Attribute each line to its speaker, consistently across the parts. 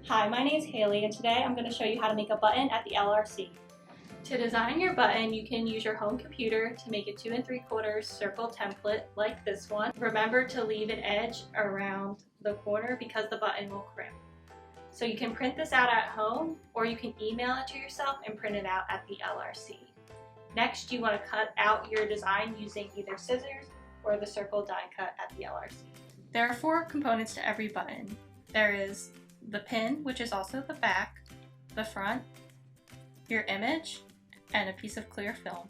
Speaker 1: Hi, my name is Haley and today I'm going to show you how to make a button at the LRC. To design your button, you can use your home computer to make a 2 3/4 circle template like this one. Remember to leave an edge around the corner because the button will crimp. So you can print this out at home or you can email it to yourself and print it out at the LRC. Next, you want to cut out your design using either scissors or the circle die cut at the LRC. There are 4 components to every button. There is the pin, which is also the back, the front, your image, and a piece of clear film.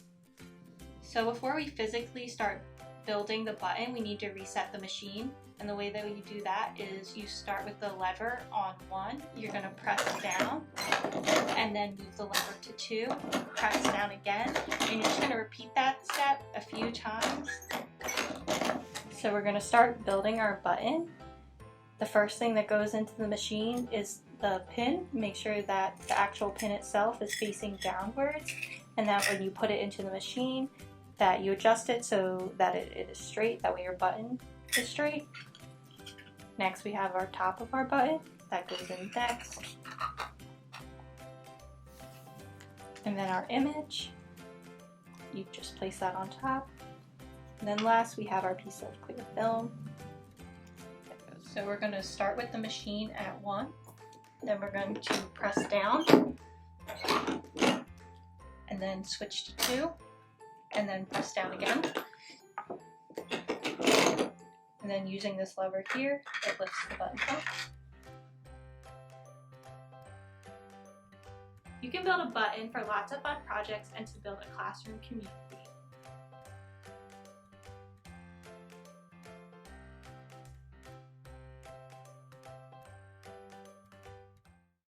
Speaker 1: So before we physically start building the button, we need to reset the machine. And the way that we do that is you start with the lever on 1, you're going to press down, and then move the lever to 2, press down again, and you're just going to repeat that step a few times. So we're going to start building our button. The first thing that goes into the machine is the pin. Make sure that the actual pin itself is facing downwards, and that when you put it into the machine that you adjust it so that it is straight, that way your button is straight. Next we have our top of our button that goes in next, and then our image, you just place that on top, and then last we have our piece of clear film. So we're going to start with the machine at 1, then we're going to press down, and then switch to 2, and then press down again. And then using this lever here, it lifts the button up. You can build a button for lots of fun projects and to build a classroom community.